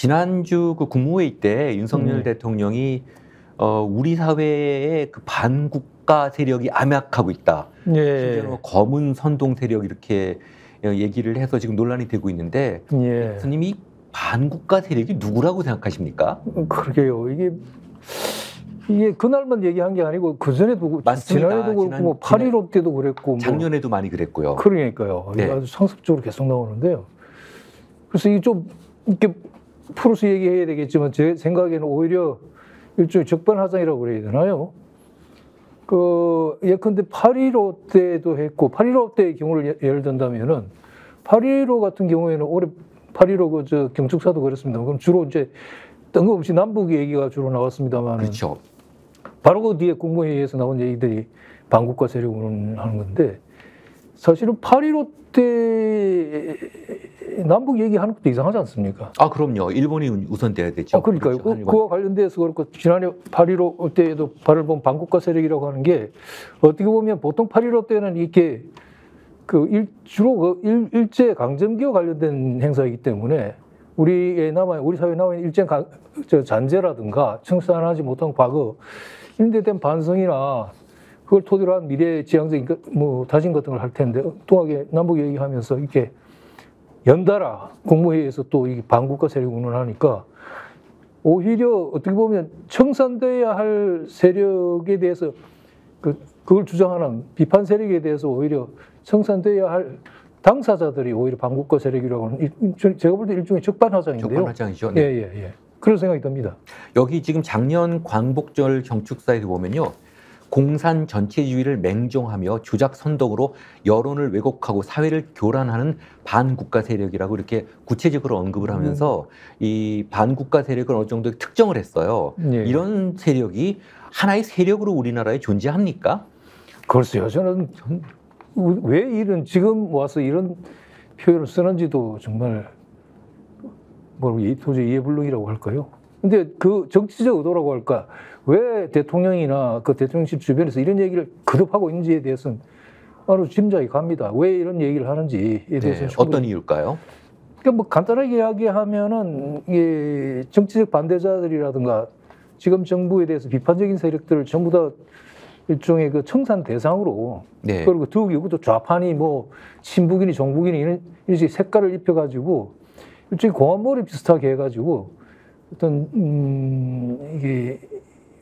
지난주 그 국무회의 때 윤석열 대통령이 우리 사회의 그 반국가 세력이 암약하고 있다. 심지어는 검은 선동 세력 이렇게 얘기를 해서 지금 논란이 되고 있는데 교수님이 반국가 세력이 누구라고 생각하십니까? 그러게요. 이게 그날만 얘기한 게 아니고 그 전에도 지난해도 그렇고 뭐 8.15 때도 그랬고 작년에도 많이 그랬고요. 그러니까요. 네. 아주 상습적으로 계속 나오는데요. 그래서 이게 좀 이렇게 풀어서 얘기해야 되겠지만 제 생각에는 오히려 일종의 적반하장이라고 그래야 되나요? 예컨대 8.15 때도 했고 8.15 때의 경우를 예를 든다면은 8.15 같은 경우에는 올해 8.15 경축사도 그렇습니다. 그럼 주로 이제 뜬금없이 남북 얘기가 주로 나왔습니다만 그렇죠. 바로 그 뒤에 국무회의에서 나온 얘기들이 반국가 세력으로 하는 건데 사실은 8.15 때 남북 얘기하는 것도 이상하지 않습니까? 아 그럼요. 일본이 우선돼야 되죠. 그러니까요. 그렇죠. 그와 관련돼서 그렇고 지난해 8.15 때에도 발을 본 반국가 세력이라고 하는 게 어떻게 보면 보통 8.15 때는 이렇게 주로 일제 강점기와 관련된 행사이기 때문에 우리 사회에 남아 있는 일제 잔재라든가 청산하지 못한 과거 이런 데 대한 반성이나 그걸 토대로 한 미래 지향적인 다짐 같은 걸 할 텐데 엉뚱하게 남북 얘기하면서 이렇게 연달아 국무회의에서 또 이 반국가 세력 운운하니까 오히려 어떻게 보면 청산돼야 할 세력에 대해서 그걸 주장하는 비판 세력에 대해서 오히려 청산돼야 할 당사자들이 오히려 반국가 세력이라고 하는 제가 볼 때 일종의 적반하장인데요. 적반하장이죠. 네. 예. 그런 생각이 듭니다. 여기 지금 작년 광복절 경축사에도 보면요. 공산 전체주의를 맹종하며 조작 선동으로 여론을 왜곡하고 사회를 교란하는 반국가 세력이라고 이렇게 구체적으로 언급을 하면서 이 반국가 세력을 어느 정도 특정을 했어요. 예. 이런 세력이 하나의 세력으로 우리나라에 존재합니까? 글쎄요. 저는 왜 지금 와서 이런 표현을 쓰는지도 정말 도저히 이해불능이라고 할까요? 근데 그 정치적 의도라고 할까? 왜 대통령이나 그 대통령실 주변에서 이런 얘기를 거듭하고 있는지에 대해서는 바로 짐작이 갑니다. 왜 이런 얘기를 하는지에 대해서는 어떤 이유일까요? 그러니까 간단하게 이야기하면은 이게 정치적 반대자들이라든가 지금 정부에 대해서 비판적인 세력들을 전부 다 일종의 그 청산 대상으로 그리고 더욱 이것도 좌판이 친북이니 종북이니 이런 식의 색깔을 입혀가지고 일종의 공안몰이 비슷하게 해가지고 어떤 이게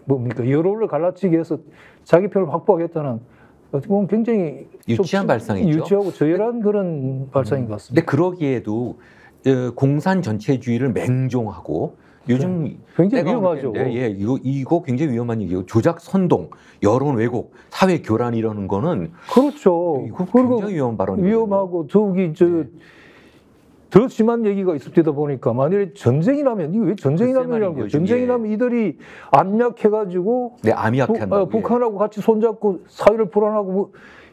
여론을 갈라치기 위해서 자기 편을 확보하겠다는 어떻게 보면 굉장히 유치한 발상이죠. 유치하고 저열한 그런 발상인 것 같습니다. 근데 그러기에도 공산 전체주의를 맹종하고 요즘 굉장히 위험하죠. 이거 굉장히 위험한 얘기예요. 조작 선동, 여론 왜곡, 사회 교란 이러는 거는 그렇죠. 이거 굉장히 위험한 발언이에요. 위험하고 더욱이 더 심한 얘기가 있었다 보니까 만일에 전쟁이 나면 이게 왜 전쟁이 나면이라는 거예요. 전쟁이 나면 이들이 압력해가지고 암약한다. 북한하고 같이 손잡고 사회를 불안하고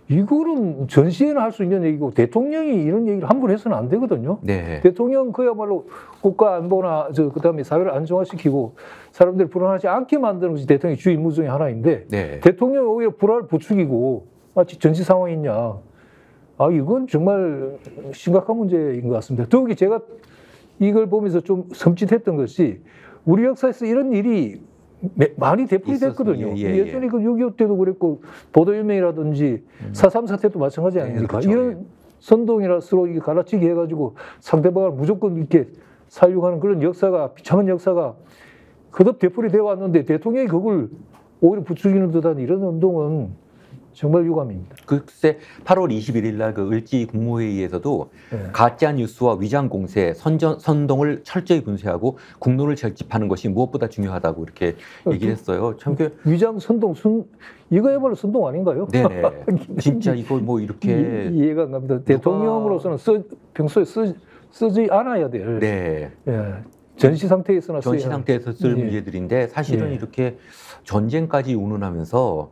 이거는 전시회는 할 수 있는 얘기고 대통령이 이런 얘기를 함부로 해서는 안 되거든요. 대통령 그야말로 국가 안보나 그다음에 사회를 안정화시키고 사람들 불안하지 않게 만드는 것이 대통령의 주 임무 중에 하나인데 대통령이 오히려 불안을 부추기고 마치 전시 상황이냐. 이건 정말 심각한 문제인 것 같습니다. 더욱이 제가 이걸 보면서 좀 섬찟했던 것이 우리 역사에서 이런 일이 많이 되풀이됐거든요. 예전에 그 6.25 때도 그랬고 보도연맹이라든지 4.3 사태도 마찬가지 아닙니까? 그렇죠. 이런 선동이나 서로 이게 갈라치기 해가지고 상대방을 무조건 이렇게 살육하는 그런 역사가 비참한 역사가 거듭 되풀이되어 왔는데 대통령이 그걸 오히려 부추기는 듯한 이런 운동은 정말 유감입니다. 글쎄 8월 21일 날 그 을지 국무회의에서도 가짜 뉴스와 위장 공세, 선동을 철저히 분쇄하고 국론을 결집하는 것이 무엇보다 중요하다고 이렇게 얘기를 했어요. 참 위장 선동 이거야말로 선동 아닌가요? 네네. 진짜 이거 이렇게 이해가 안 갑니다. 대통령으로서는 평소에 쓰지 않아야 될. 전시 상태에서나 전시 상태에서 쓸 문제들인데 사실은 이렇게 전쟁까지 운운하면서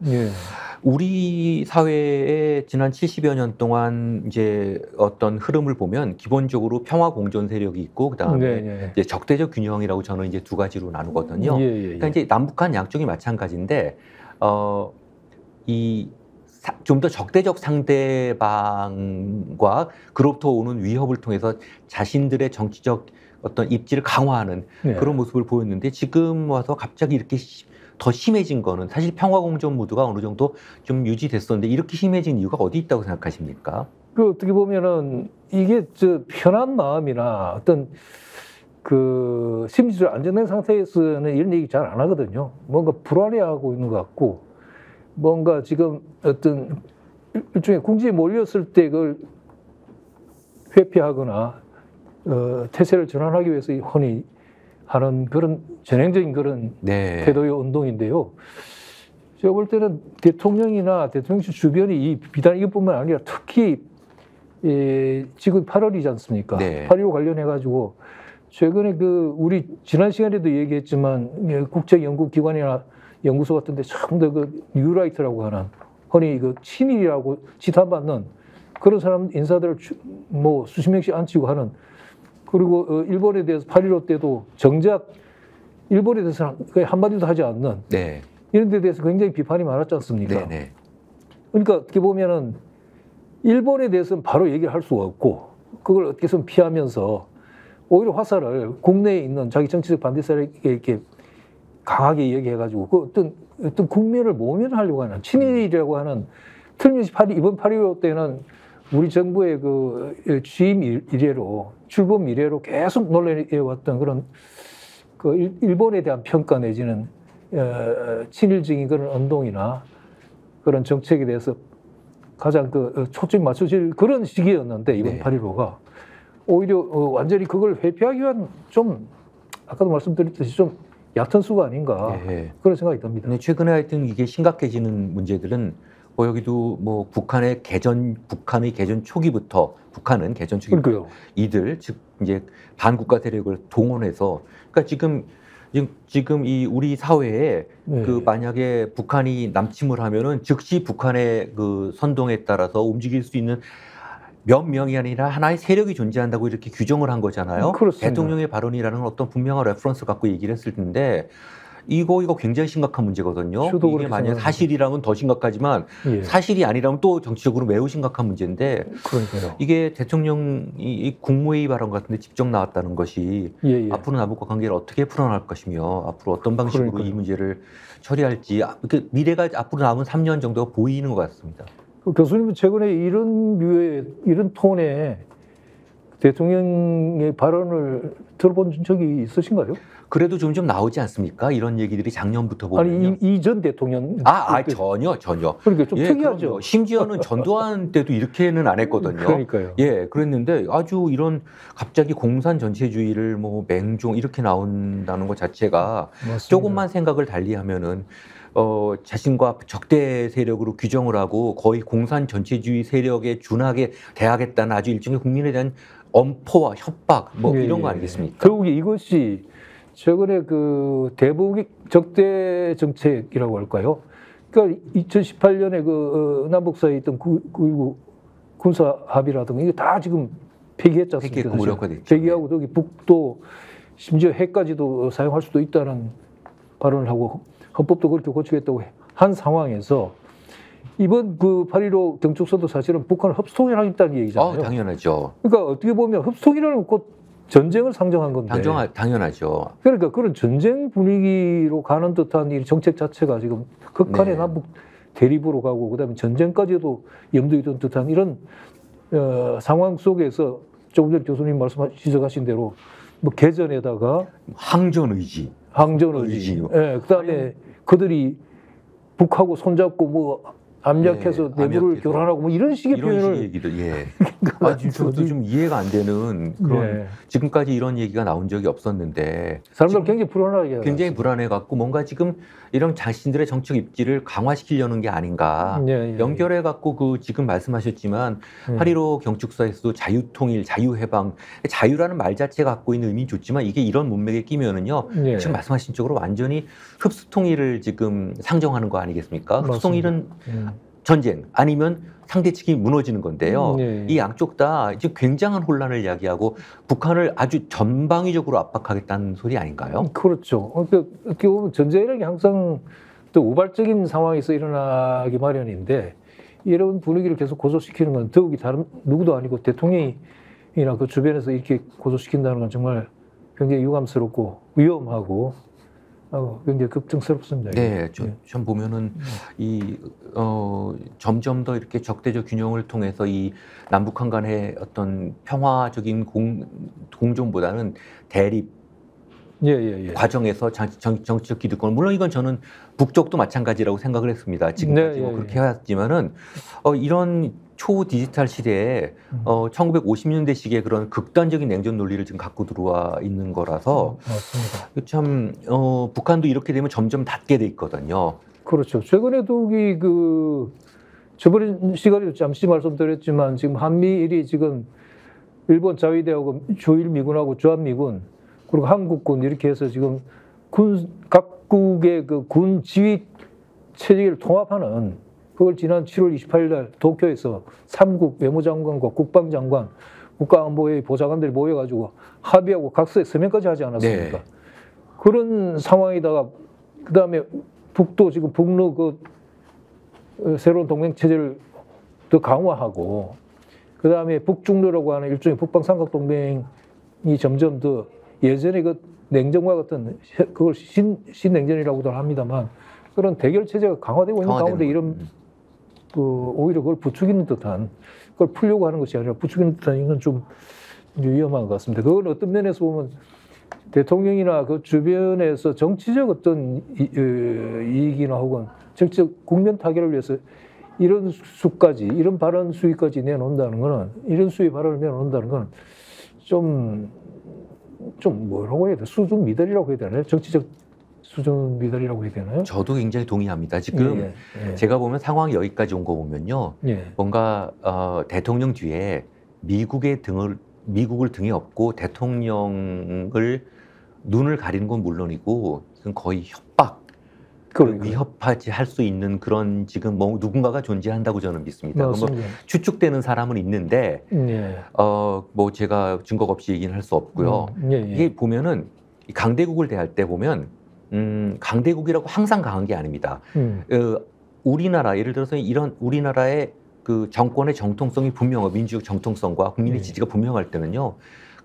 우리 사회의 지난 70여 년 동안 이제 어떤 흐름을 보면 기본적으로 평화 공존 세력이 있고 그다음에 이제 적대적 균형이라고 저는 이제 두 가지로 나누거든요. 그러니까 이제 남북한 양쪽이 마찬가지인데 좀 더 적대적 상대방과 그로부터 오는 위협을 통해서 자신들의 정치적 어떤 입지를 강화하는 네. 그런 모습을 보였는데 지금 와서 갑자기 이렇게 더 심해진 거는 사실 평화공존 모드가 어느 정도 좀 유지됐었는데 이렇게 심해진 이유가 어디 있다고 생각하십니까? 그 어떻게 보면은 이게 편한 마음이나 어떤 그 심리적 안정된 상태에서는 이런 얘기 잘 안 하거든요. 뭔가 불안해하고 있는 것 같고 뭔가 지금 어떤 일종의 궁지에 몰렸을 때 그걸 회피하거나 태세를 전환하기 위해서 흔히 하는 그런 전형적인 그런 네. 태도의 운동인데요. 제가 볼 때는 대통령이나 대통령 주변이 이 비단 이것뿐만 아니라 특히 지금 8월이지 않습니까? 네. 8.15 관련해가지고 최근에 우리 지난 시간에도 얘기했지만 국제연구기관이나 연구소 같은데 전부 다 그 뉴라이트라고 하는 흔히 그 친일이라고 지탄받는 그런 사람 인사들을 뭐 수십 명씩 앉히고 하는 그리고 일본에 대해서 8.15 때도 정작 일본에 대해서는 거의 한마디도 하지 않는 네. 이런 데 대해서 굉장히 비판이 많았지 않습니까? 네, 네. 그러니까 어떻게 보면은 일본에 대해서는 바로 얘기를 할 수가 없고 그걸 어떻게 해서 피하면서 오히려 화살을 국내에 있는 자기 정치적 반대 세력에게 이렇게 강하게 얘기해가지고 그 어떤 국면을 모면하려고 하는 친일이라고 하는 틀림없이 이번 8.15 때는 우리 정부의 그 취임 이래로 출범 이래로 계속 논란해왔던 그런 그 일본에 대한 평가 내지는 친일적인 그런 운동이나 그런 정책에 대해서 가장 초점이 맞춰질 그런 시기였는데 이번 네. 8.15가 오히려 완전히 그걸 회피하기 위한 좀 아까도 말씀드렸듯이 좀 얕은 수가 아닌가 네. 그런 생각이 듭니다. 근데 최근에 하여튼 이게 심각해지는 문제들은 뭐 여기도 뭐 북한의 개전 초기부터 그러니까요. 이들 즉 이제 반국가 세력을 동원해서 그러니까 지금 이 우리 사회에 네. 그 만약에 북한이 남침을 하면은 즉시 북한의 그 선동에 따라서 움직일 수 있는 몇 명이 아니라 하나의 세력이 존재한다고 이렇게 규정을 한 거잖아요. 그렇습니다. 대통령의 발언이라는 어떤 분명한 레퍼런스 갖고 얘기를 했을 텐데 이거 굉장히 심각한 문제거든요. 이게 만약 사실이라면 더 심각하지만 예. 사실이 아니라면 또 정치적으로 매우 심각한 문제인데 그러니까요. 이게 대통령이 국무회의 발언 같은데 직접 나왔다는 것이 예. 앞으로 남북과 관계를 어떻게 풀어나갈 것이며 앞으로 어떤 방식으로 그러니까요. 이 문제를 처리할지 미래가 앞으로 남은 3년 정도가 보이는 것 같습니다. 교수님은 최근에 이런 톤의 대통령의 발언을 들어본 적이 있으신가요? 그래도 점점 나오지 않습니까? 이런 얘기들이 작년부터 보면요. 아니 이 전 대통령 전혀. 그러니까 좀 특이하죠. 그럼요. 심지어는 전두환 때도 이렇게는 안 했거든요. 그러니까요. 예, 그랬는데 아주 이런 갑자기 공산 전체주의를 뭐 맹종 이렇게 나온다는 것 자체가 맞습니다. 조금만 생각을 달리하면은 자신과 적대 세력으로 규정을 하고 거의 공산 전체주의 세력에 준하게 대하겠다는 아주 일종의 국민에 대한 엄포와 협박 이런 거 아니겠습니까? 결국 이것이 최근에 그 대북 적대 정책이라고 할까요? 그러니까 2018년에 그 남북 사이에 있던 9.19 군사 합의라든가 이게 다 지금 폐기했지 않습니까? 무력화됐죠. 폐기하고 저기 북도 심지어 핵까지도 사용할 수도 있다는 발언을 하고 헌법도 그렇게 고치겠다고 한 상황에서 이번 그 8.15 경축서도 사실은 북한을 협소통일하겠다는 얘기잖아요. 당연하죠. 그러니까 어떻게 보면 협소통일은 곧 전쟁을 상정한 건데. 당연하죠. 그러니까 그런 전쟁 분위기로 가는 듯한 이 정책 자체가 지금 극한의 남북 대립으로 가고 그다음에 전쟁까지도 염두에 둔 듯한 이런 상황 속에서 조금 전에 교수님 지적하신 대로 뭐 개전에다가 항전 의지. 예, 그다음에 그들이 북하고 손잡고 뭐 압력해서 내부를 교란하고 뭐 이런 식의 표현을 얘기들 저도 좀 이해가 안 되는 그런 지금까지 이런 얘기가 나온 적이 없었는데 사람들 굉장히 불안하게 굉장히 불안해 갖고 뭔가 지금 이런 자신들의 정책 입지를 강화시키려는 게 아닌가 연결해 갖고 그 지금 말씀하셨지만 8.15 경축서에서도 자유통일, 자유해방 자유라는 말 자체가 갖고 있는 의미 좋지만 이게 이런 문맥에 끼면은요 지금 말씀하신 쪽으로 완전히 흡수통일을 지금 상정하는 거 아니겠습니까? 흡수통일은 전쟁 아니면 상대 측이 무너지는 건데요. 이 양쪽 다 이제 굉장한 혼란을 야기하고 북한을 아주 전방위적으로 압박하겠다는 소리 아닌가요? 그렇죠. 어떻게 보면 전쟁이라는 게 항상 또 우발적인 상황에서 일어나기 마련인데 이런 분위기를 계속 고조시키는 건 더욱이 다른 누구도 아니고 대통령이나 그 주변에서 이렇게 고조시킨다는 건 정말 굉장히 유감스럽고 위험하고 굉장히 걱정스럽습니다. 네, 좀 보면은 점점 더 이렇게 적대적 균형을 통해서 이 남북한 간의 어떤 평화적인 공존보다는 대립 과정에서 정치적 기득권, 물론 이건 저는 북쪽도 마찬가지라고 생각을 했습니다. 지금까지 그렇게 해왔지만은 이런 초 디지털 시대에 1950년대식의 그런 극단적인 냉전 논리를 지금 갖고 들어와 있는 거라서 맞습니다. 참 북한도 이렇게 되면 점점 닫게 돼 있거든요. 그렇죠. 최근에도 저번 시간에도 잠시 말씀드렸지만 지금 한미일이 지금 일본 자위대하고 조일미군하고 주한미군 그리고 한국군 이렇게 해서 지금 각국의 그 군 지휘 체제를 통합하는 그걸 지난 7월 28일 날 도쿄에서 3국 외무장관과 국방장관, 국가안보회 보좌관들이 모여가지고 합의하고 각서에 서명까지 하지 않았습니까? 네. 그런 상황에다가 그 다음에 북도 지금 북러 그 새로운 동맹 체제를 더 강화하고 그 다음에 북중러라고 하는 일종의 북방 삼각 동맹이 점점 더 예전에 그 냉전과 같은 그걸 신냉전이라고도 합니다만 그런 대결 체제가 강화되고 있는 가운데 이런 오히려 그걸 부추기는 듯한 그걸 풀려고 하는 것이 아니라 부추기는 듯한 이건 좀 위험한 것 같습니다. 그건 어떤 면에서 보면 대통령이나 그 주변에서 정치적 어떤 이익이나 혹은 정치적 국면 타결을 위해서 이런 수까지 이런 발언 수위까지 내놓는다는 거는 이런 수위 발언을 내놓는다는 거는 좀 뭐라고 해야 돼? 수준 미달이라고 해야 되나요? 정치적 수준 미달이라고 해야 되나요? 저도 굉장히 동의합니다. 지금 제가 보면 상황이 여기까지 온 거 보면요. 뭔가 대통령 뒤에 미국을 등에 업고 대통령을 눈을 가리는 건 물론이고 거의 협박, 위협하지 할 수 있는 그런 지금 뭐 누군가가 존재한다고 저는 믿습니다. 뭐 추측되는 사람은 있는데 뭐 제가 증거 없이 얘기는 할 수 없고요. 이게 보면은 강대국을 대할 때 보면 강대국이라고 항상 강한 게 아닙니다. 우리나라 예를 들어서 이런 우리나라의 그 정권의 정통성이 분명하고 민주적 정통성과 국민의 지지가 분명할 때는요.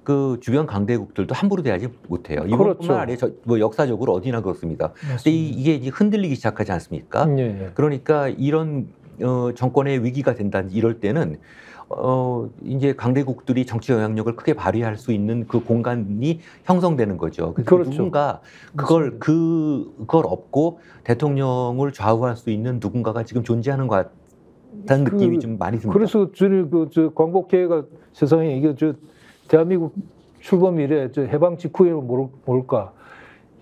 그 주변 강대국들도 함부로 대하지 못해요. 이번뿐만 아니라 뭐 역사적으로 어디나 그렇습니다. 근데 이게 이제 흔들리기 시작하지 않습니까? 그러니까 이런 정권의 위기가 된다 이럴 때는 이제 강대국들이 정치 영향력을 크게 발휘할 수 있는 그 공간이 형성되는 거죠. 그래서 누군가 그걸 업고 대통령을 좌우할 수 있는 누군가가 지금 존재하는 것 같다는 느낌이 좀 많이 듭니다. 그래서 저는 광복회가 세상에 이게 대한민국 출범 이래 해방 직후에 뭘까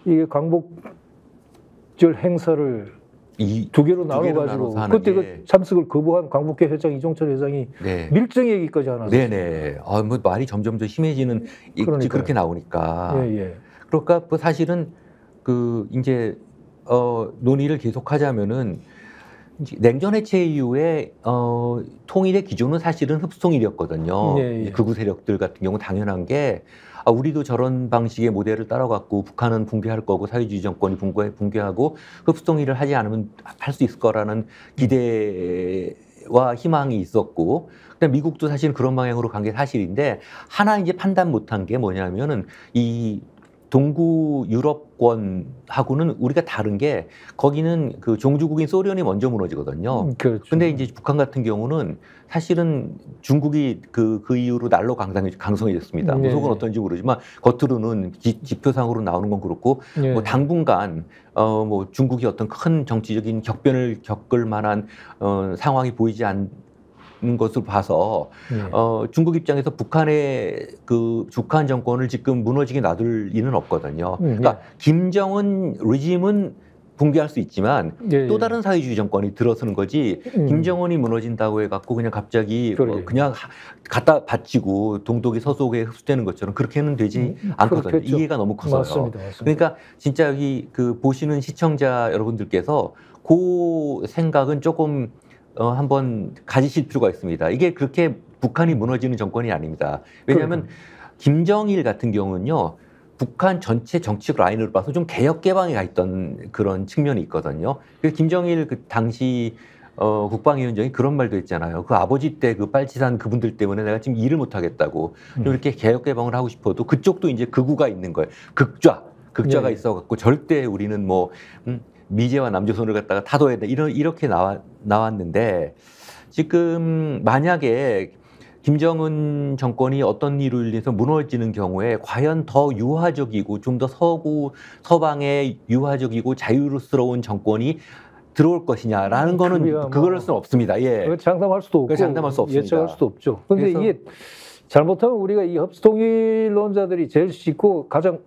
이게 광복절 행사를 두 개로 나눠가지고 그때 그 참석을 거부한 광복회 회장 이종철 회장이 밀정 얘기까지 하나. 네네. 뭐 말이 점점 더 심해지는 그렇게 나오니까. 그러니까 그 사실은 그 이제 논의를 계속하자면은 냉전 해체 이후에 통일의 기조는 사실은 흡수통일이었거든요. 극우 세력들 같은 경우 당연한 게 우리도 저런 방식의 모델을 따라갔고 북한은 붕괴할 거고 사회주의 정권이 붕괴하고 흡수통일을 하지 않으면 할 수 있을 거라는 기대와 희망이 있었고 그다음 미국도 사실 그런 방향으로 간 게 사실인데 하나 이제 판단 못한 게 뭐냐면은 이 동구 유럽권하고는 우리가 다른 게 거기는 그 종주국인 소련이 먼저 무너지거든요. 근데 이제 북한 같은 경우는 사실은 중국이 그 이후로 날로 강성해졌습니다. 뭐 속은 어떤지 모르지만 겉으로는 지표상으로 나오는 건 그렇고 뭐 당분간 뭐 중국이 어떤 큰 정치적인 격변을 겪을 만한 상황이 보이지 않는 것을 봐서 중국 입장에서 북한의 그 북한 정권을 지금 무너지게 놔둘 리는 없거든요. 그러니까 김정은 리짐은 붕괴할 수 있지만 또 다른 사회주의 정권이 들어서는 거지 김정은이 무너진다고 해갖고 그냥 갑자기 그냥 갖다 바치고 동독이 서독에 흡수되는 것처럼 그렇게는 되지 않거든요. 그렇겠죠. 이해가 너무 커서요. 맞습니다. 그러니까 진짜 그 보시는 시청자 여러분들께서 그 생각은 조금 한번 가지실 필요가 있습니다. 이게 그렇게 북한이 무너지는 정권이 아닙니다. 왜냐하면 김정일 같은 경우는요. 북한 전체 정치적 라인으로 봐서 좀 개혁 개방에 가 있던 그런 측면이 있거든요. 그래서 김정일 그 당시 국방위원장이 그런 말도 했잖아요. 그 아버지 때 그 빨치산 그분들 때문에 내가 지금 일을 못 하겠다고. 이렇게 개혁 개방을 하고 싶어도 그쪽도 이제 극우가 있는 거예요. 극좌가 있어갖고 절대 우리는 뭐 미제와 남조선을 갖다가 타도해야 돼. 이렇게 나왔는데 지금 만약에 김정은 정권이 어떤 일로 인해서 무너지는 경우에 과연 더 유화적이고 좀 더 서방의 유화적이고 자유스러운 정권이 들어올 것이냐라는 거는 그럴 수는 없습니다. 예. 장담할 수도 없고 장담할 수 없습니다. 예측할 수도 없죠. 그런데 이게 잘못하면 우리가 이 흡수통일론자들이 제일 쉽고 가장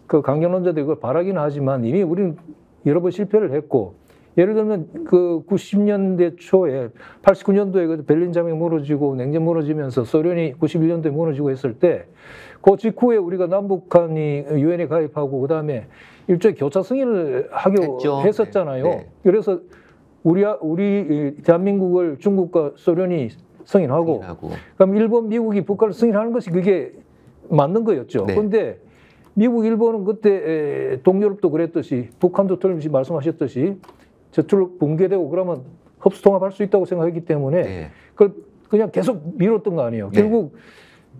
그 강경론자들이 그걸 바라기는 하지만 이미 우리는 여러 번 실패를 했고 예를 들면 그 90년대 초에 89년도에 그 베를린 장벽이 무너지고 냉전 무너지면서 소련이 91년도에 무너지고 했을 때 그 직후에 우리가 남북한이 유엔에 가입하고 그다음에 일종의 교차 승인을 하기로 했었잖아요. 네. 그래서 우리 대한민국을 중국과 소련이 승인하고 그럼 일본, 미국이 북한을 승인하는 것이 그게 맞는 거였죠. 그런데 네. 미국, 일본은 그때 동유럽도 그랬듯이 북한도 틀림없이 말씀하셨듯이 저쪽으로 붕괴되고 그러면 흡수통합할 수 있다고 생각했기 때문에 네. 그걸 그냥 계속 미뤘던 거 아니에요. 네.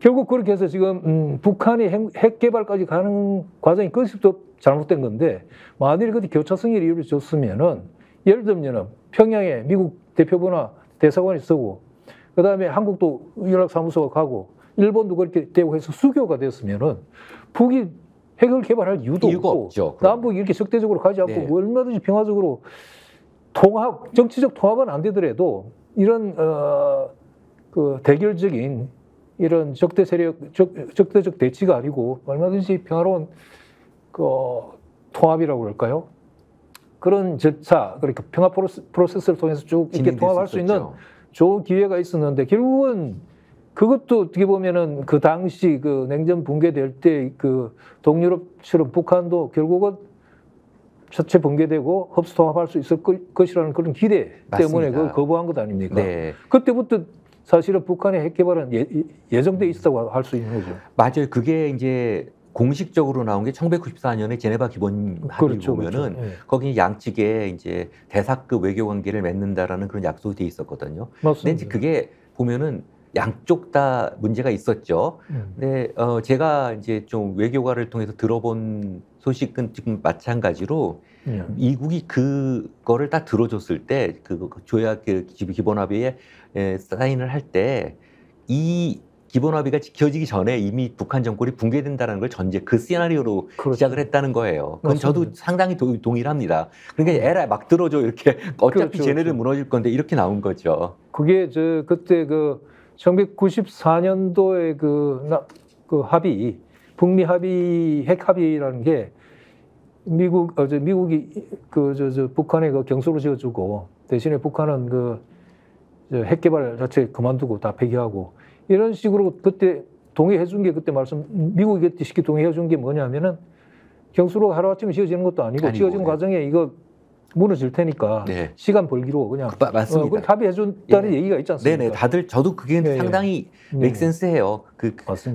결국 그렇게 해서 지금 북한이 핵 개발까지 가는 과정이 그것도 잘못된 건데 만일 그때 교차 승인이 이루어졌으면은 예를 들면 평양에 미국 대표부나 대사관이 쓰고 그다음에 한국도 연락사무소가 가고 일본도 그렇게 되고 해서 수교가 됐으면은 북이 핵을 개발할 이유가 없고 남북이 이렇게 적대적으로 가지 않고 네. 얼마든지 평화적으로 정치적 통합은 안 되더라도 이런 그 대결적인 이런 적대적 대치가 아니고 얼마든지 평화로운 그 통합이라고 그럴까요? 그런 절차, 그러니까 평화 프로세스를 통해서 쭉 이렇게 통합할 수 있는 좋은 기회가 있었는데 결국은 그것도 어떻게 보면은 그 당시 그 냉전 붕괴될 때 그 동유럽처럼 북한도 결국은 자체 붕괴되고 흡수통합할 수 있을 것이라는 그런 기대 때문에 그걸 거부한 것 아닙니까? 네. 그때부터 사실은 북한의 핵 개발은 예정돼 있었다고 할 수 있는 거죠. 맞아요. 그게 이제 공식적으로 나온 게 1994년에 제네바 기본 합의를 보면은 네. 거기 양측에 이제 대사급 외교 관계를 맺는다라는 그런 약속이 돼 있었거든요. 맞습니다. 근데 이제 그게 보면은 양쪽 다 문제가 있었죠. 근데 제가 이제 좀 외교관을 통해서 들어본 소식은 지금 마찬가지로 미국이 그거를 다 들어줬을 때 그 조약 기본 합의에 사인을 할 때 이 기본 합의가 지켜지기 전에 이미 북한 정권이 붕괴된다는 걸 전제 그 시나리오로 그렇죠. 시작을 했다는 거예요. 그건 저도 상당히 동의를 합니다. 그러니까 에라 막 들어줘 이렇게 어차피 그렇죠, 쟤네들 무너질 건데 이렇게 나온 거죠. 그게 그때 1994년도에 그 합의, 북미 합의, 핵 합의라는 게 미국이 북한에 그 경수로 지어주고 대신에 북한은 핵 개발 자체 그만두고 다 폐기하고 이런 식으로 그때 동의해 준 게 그때 미국이 그때 쉽게 동의해 준 게 뭐냐면은 경수로 하루아침에 지어지는 것도 아니고 지어진 과정에 이거 무너질 테니까 네. 시간 벌기로 그냥 맞습니다. 합의해 준다는 얘기가 있지 않습니까? 네네. 다들 저도 그게 상당히 맥센스해요.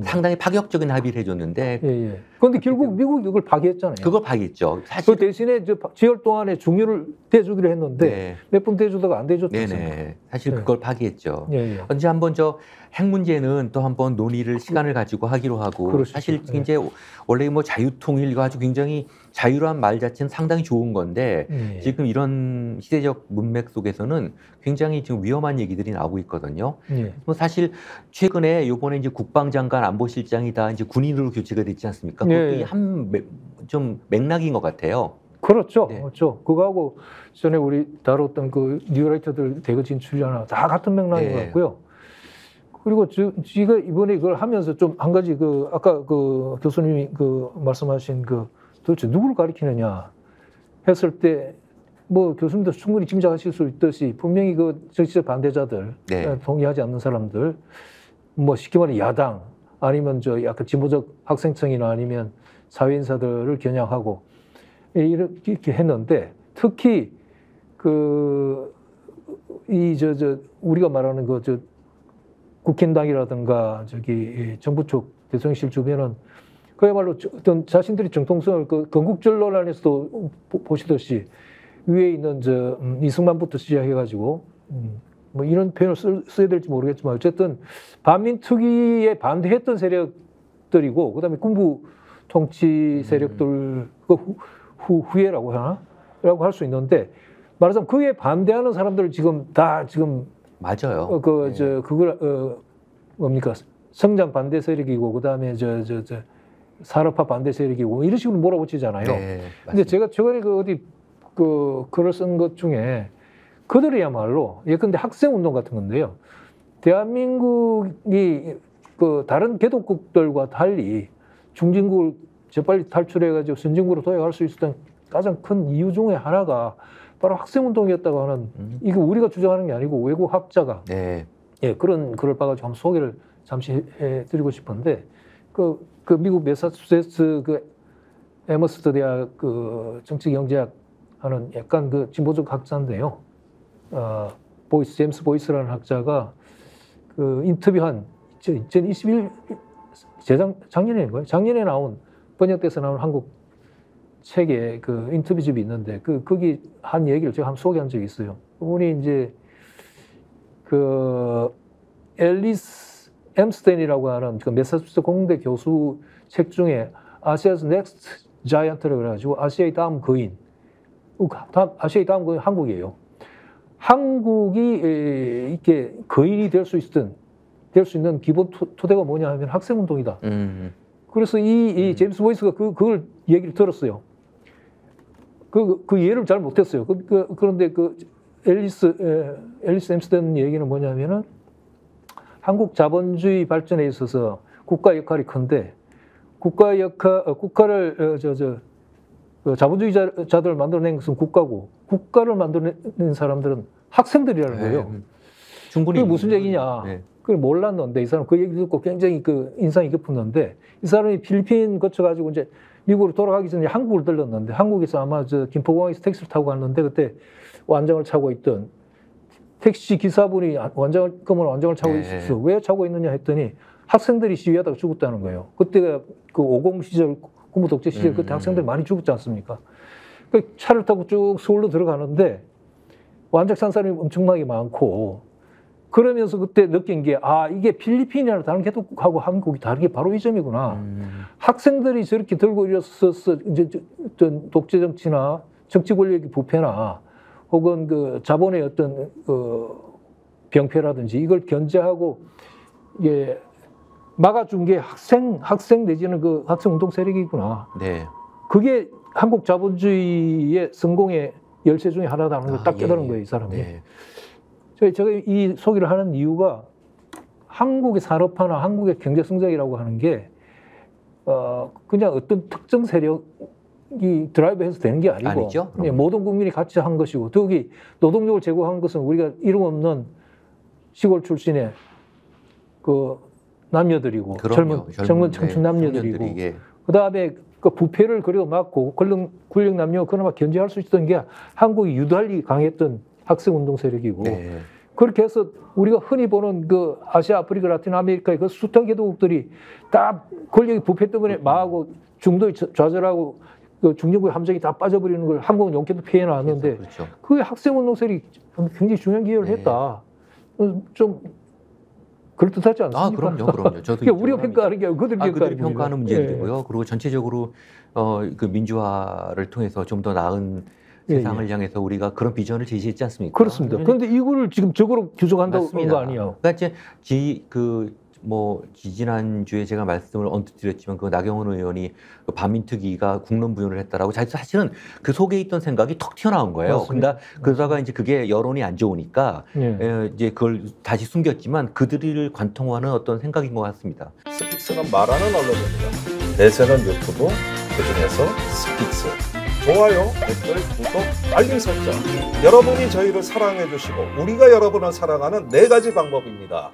상당히 파격적인 합의를 해줬는데. 그런데 결국 미국이 그걸 파기했잖아요. 그걸 파기했죠. 사실 그 대신에 지열 동안에 중유를 대주기로 했는데 몇 번 대주다가 안 대줬죠. 네네. 사실 그걸 파기했죠. 언제 한번 핵 문제는 또 한번 논의를 시간을 가지고 하기로 하고 그러시죠. 사실 이제 원래 뭐 자유통일 이거 아주 굉장히 자유란 말 자체는 상당히 좋은 건데 지금 이런 시대적 문맥 속에서는 굉장히 지금 위험한 얘기들이 나오고 있거든요. 뭐 사실 최근에 요번에 이제 국방장관 안보실장이 다 이제 군인으로 교체가 됐지 않습니까? 그것도 좀 맥락인 것 같아요. 그렇죠. 그렇죠. 그거하고 전에 우리 다뤘던 그 뉴라이터들 대거 진출이나 다 같은 맥락인 것 같고요. 그리고 지가 이번에 그걸 하면서 좀 한 가지 아까 그 교수님이 말씀하신 도대체 누구를 가리키느냐 했을 때 뭐 교수님도 충분히 짐작하실 수 있듯이 분명히 정치적 반대자들, 동의하지 않는 사람들, 뭐 쉽게 말해 야당 아니면 약간 진보적 학생층이나 아니면 사회인사들을 겨냥하고 이렇게 했는데 특히 우리가 말하는 국힘당이라든가 정부 쪽 대통령실 주변은 그야말로 어떤 자신들이 정통성을 건국절 논란에서도 보시듯이 위에 있는 이승만부터 시작해가지고 뭐 이런 표현을 써야 될지 모르겠지만 어쨌든 반민특위에 반대했던 세력들이고 그다음에 군부 통치 세력들 후예라고 하나? 라고 할 수 있는데 말하자면 그에 반대하는 사람들 지금 다 지금 맞아요. 그걸 뭡니까 성장 반대 세력이고 그다음에 산업화 반대 세력이고 이런 식으로 몰아붙이잖아요. 네, 근데 제가 최근에 글을 쓴 것 중에 그들이야말로 예컨대 학생 운동 같은 건데요. 대한민국이 다른 개독국들과 달리 중진국을 재빨리 탈출해가지고 선진국으로 도약할 수 있었던 가장 큰 이유 중에 하나가 바로 학생 운동이었다고 하는 이거 우리가 주장하는 게 아니고 외국 학자가 그런 글을 봐가지고 한번 소개를 잠시 해드리고 싶은데 그 미국 매사추세츠 에머스트 대학 정치경제학 하는 약간 진보적 학자인데요. 제임스 보이스라는 학자가 인터뷰한 2021 작년에 나온 번역돼서 나온 한국 책에 인터뷰집이 있는데 거기 한 얘기를 제가 한번 소개한 적이 있어요. 그분이 이제 앨리스 엠스텐이라고 하는 매사추세츠 공대 교수 책 중에 아시아's next giant라고 그래가지고 아시아의 다음 거인, 아시아의 다음 거인 한국이에요. 한국이 이렇게 거인이 될 수 있는 기본 토대가 뭐냐 하면 학생운동이다. 그래서 이 제임스 보이스가 그걸 얘기를 들었어요. 그 이해를 잘 못했어요. 그런데 앨리스 엠스텐 얘기는 뭐냐면은 한국 자본주의 발전에 있어서 국가 역할이 큰데 국가를 자본주의자들을 만들어낸 것은 국가고 국가를 만들어낸 사람들은 학생들이라는 거예요. 충분히 그게 무슨 얘기냐? 그걸 몰랐는데 이 사람 그 얘기 듣고 굉장히 인상이 깊었는데 이 사람이 필리핀 거쳐가지고 이제 미국으로 돌아가기 전에 한국을 들렀는데 한국에서 아마 김포공항에서 택시를 타고 갔는데 그때 완장을 차고 있던 택시 기사분이 검은 완장을 차고 있었어. 왜 차고 있느냐 했더니 학생들이 시위하다가 죽었다는 거예요. 그때가 50 시절 군부 독재 시절 그때 학생들이 많이 죽었지 않습니까? 차를 타고 쭉 서울로 들어가는데 완장 찬 사람이 엄청나게 많고 그러면서 그때 느낀 게 이게 필리핀이나 다른 개독국하고 한국이 다른 게 바로 이 점이구나. 학생들이 저렇게 들고 일어서서 이제 독재 정치나 정치 권력의 부패나 혹은 자본의 어떤 병폐라든지 이걸 견제하고 막아준 게 학생 내지는 학생 운동 세력이구나. 네. 그게 한국 자본주의의 성공의 열쇠 중에 하나다는 걸 딱 깨달은 거예요, 이 사람이. 제가 이 소개를 하는 이유가 한국의 산업화나 한국의 경제 성장이라고 하는 게 그냥 어떤 특정 세력이 드라이브해서 되는 게 아니고 모든 국민이 같이 한 것이고 더욱이 노동력을 제공한 것은 우리가 이름 없는 시골 출신의 남녀들이고 젊은 청춘 남녀들이고 그다음에 부패를 그래도 막고 권력 남녀가 그나마 견제할 수 있었던 게 한국이 유달리 강했던 학생운동 세력이고 그렇게 해서 우리가 흔히 보는 아시아, 아프리카, 라틴 아메리카의 숱한 개도국들이 다 권력의 부패 때문에 망하고 중도에 좌절하고 중정부의 함정이 다 빠져버리는 걸 한국은 용케도 피해 나왔는데 그게 학생운동 세력이 굉장히 중요한 기여를 했다. 좀 그럴듯하지 않습니까? 그럼요. 저도 우리가 평가하는 게 그들이 평가하는 문제이고요. 그리고 전체적으로 민주화를 통해서 좀 더 나은 세상을 향해서 우리가 그런 비전을 제시했지 않습니까? 그렇습니다. 그런데 이거를 지금 적으로 규정한다고 하는 거 아니에요? 그러니까 지지난주에 제가 말씀을 언뜻 드렸지만 나경원 의원이 반민특위가 국론부연을 했다라고 사실은 그 속에 있던 생각이 턱 튀어나온 거예요. 그러다가 이제 그게 여론이 안 좋으니까 이제 그걸 다시 숨겼지만 그들을 관통하는 어떤 생각인 것 같습니다. 스픽스는 말하는 언론입니다. 대세는 유튜브, 그중에서 스픽스. 좋아요, 댓글, 구독, 알림 설정. 여러분이 저희를 사랑해 주시고 우리가 여러분을 사랑하는 4가지 방법입니다.